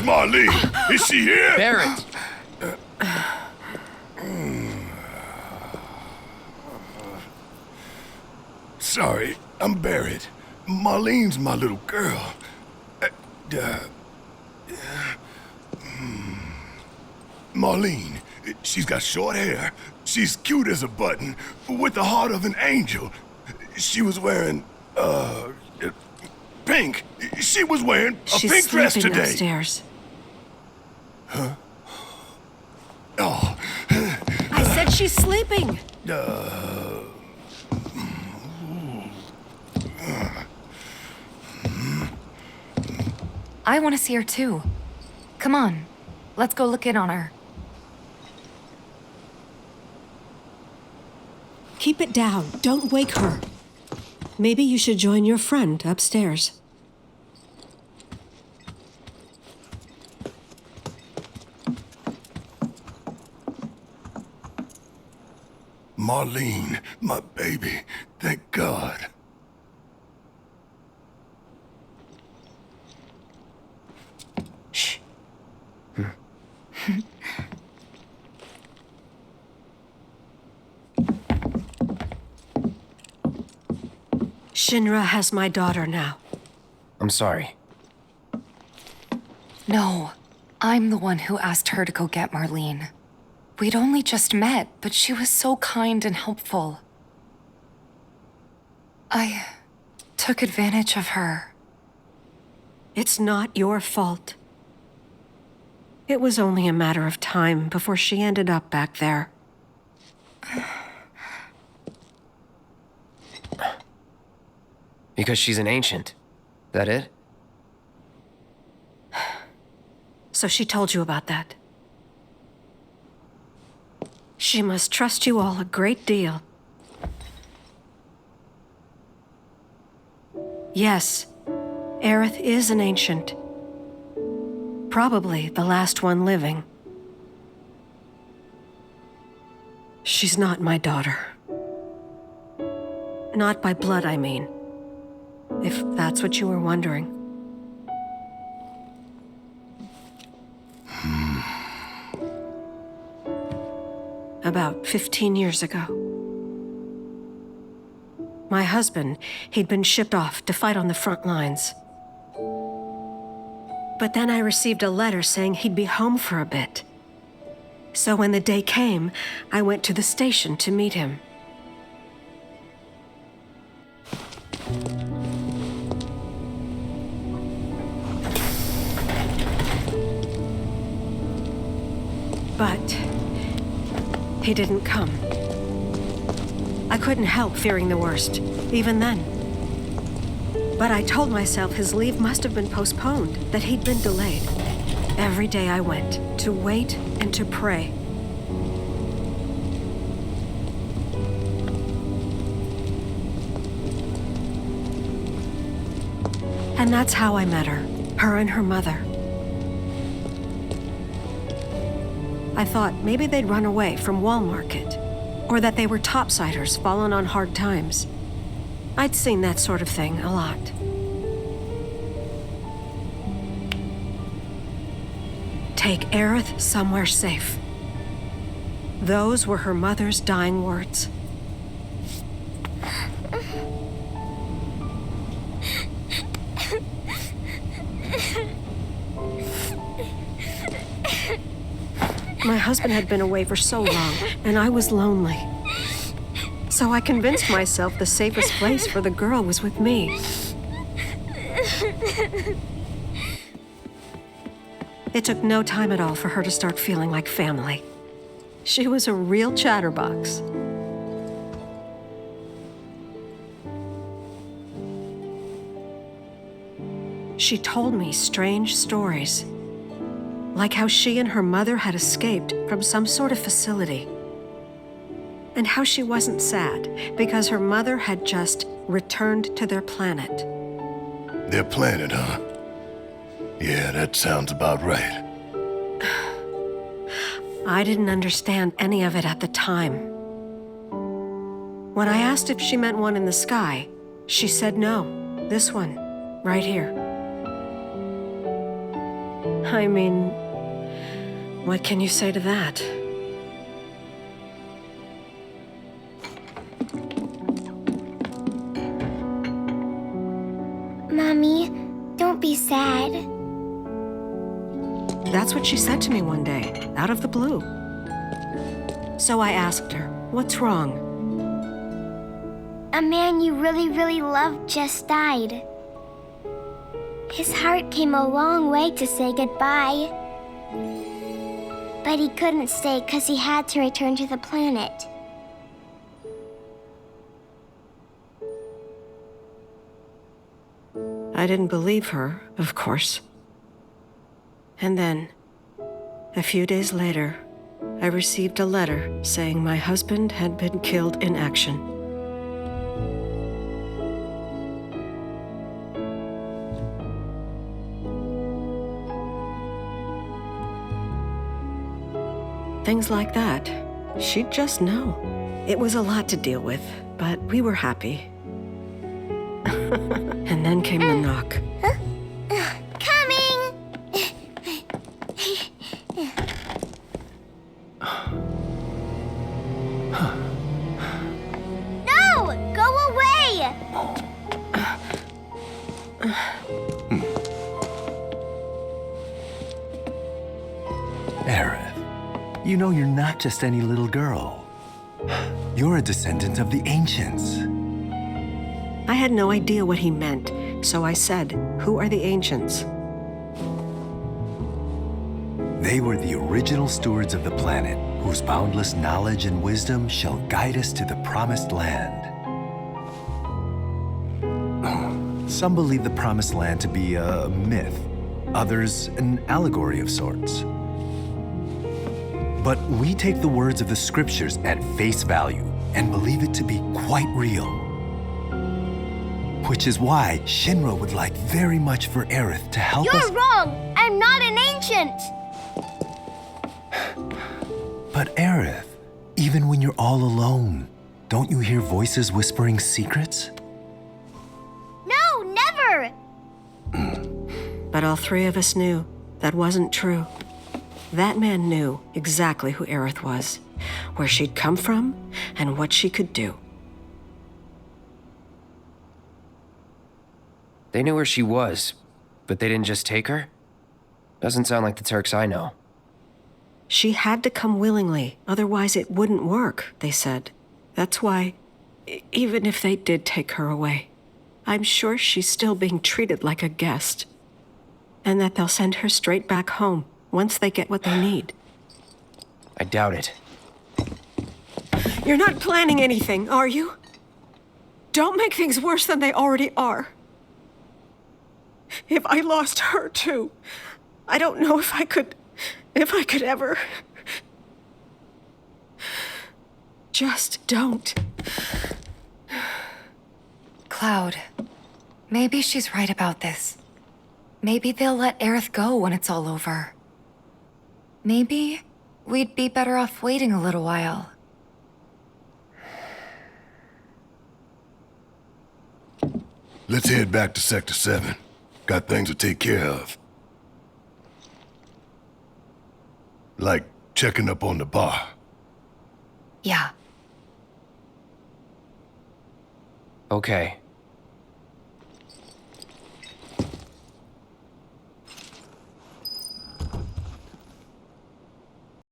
Where's Marlene? Is she here? Barrett! Sorry, I'm Barrett. Marlene's my little girl. Marlene, she's got short hair. She's cute as a button, with the heart of an angel. She was wearing, pink. She was wearing a pink dress today. She's sleeping upstairs. Huh? Oh. I said she's sleeping. I want to see her too. Come on, let's go look in on her. Keep it down. Don't wake her. Maybe you should join your friend upstairs. Marlene, my baby. Thank God. Shh. Shinra has my daughter now. I'm sorry. No, I'm the one who asked her to go get Marlene. We'd only just met, but she was so kind and helpful. I took advantage of her. It's not your fault. It was only a matter of time before she ended up back there. Because she's an ancient. That it? So she told you about that. She must trust you all a great deal. Yes, Aerith is an ancient. Probably the last one living. She's not my daughter. Not by blood, I mean. If that's what you were wondering. About 15 years ago. My husband, he'd been shipped off to fight on the front lines. But then I received a letter saying he'd be home for a bit. So when the day came, I went to the station to meet him. But he didn't come. I couldn't help fearing the worst, even then. But I told myself his leave must have been postponed, that he'd been delayed. Every day I went, to wait and to pray. And that's how I met her and her mother. I thought maybe they'd run away from Wall Market, or that they were topsiders fallen on hard times. I'd seen that sort of thing a lot. Take Aerith somewhere safe. Those were her mother's dying words. My husband had been away for so long, and I was lonely. So I convinced myself the safest place for the girl was with me. It took no time at all for her to start feeling like family. She was a real chatterbox. She told me strange stories. Like how she and her mother had escaped from some sort of facility. And how she wasn't sad because her mother had just returned to their planet. Their planet, huh? Yeah, that sounds about right. I didn't understand any of it at the time. When I asked if she meant one in the sky, she said no. This one, right here. I mean, what can you say to that? Mommy, don't be sad. That's what she said to me one day, out of the blue. So I asked her, what's wrong? A man you really, really loved just died. His heart came a long way to say goodbye. But he couldn't stay because he had to return to the planet. I didn't believe her, of course. And then, a few days later, I received a letter saying my husband had been killed in action. Things like that, she'd just know. It was a lot to deal with, but we were happy. And then came the knock. Coming! No! Go away! Aerith, you know you're not just any little girl. You're a descendant of the ancients. I had no idea what he meant, so I said, "Who are the ancients?" They were the original stewards of the planet, whose boundless knowledge and wisdom shall guide us to the promised land. Some believe the promised land to be a myth, others an allegory of sorts. But we take the words of the scriptures at face value and believe it to be quite real. Which is why Shinra would like very much for Aerith to help us. You're wrong! I'm not an ancient! But Aerith, even when you're all alone, don't you hear voices whispering secrets? No, never! But all three of us knew that wasn't true. That man knew exactly who Aerith was, where she'd come from, and what she could do. They knew where she was, but they didn't just take her? Doesn't sound like the Turks I know. She had to come willingly, otherwise it wouldn't work, they said. That's why, even if they did take her away, I'm sure she's still being treated like a guest. And that they'll send her straight back home once they get what they need. I doubt it. You're not planning anything, are you? Don't make things worse than they already are. If I lost her too, I don't know if I could ever. Just don't. Cloud, maybe she's right about this. Maybe they'll let Aerith go when it's all over. Maybe we'd be better off waiting a little while. Let's head back to Sector 7. Got things to take care of. Like checking up on the bar. Yeah. Okay.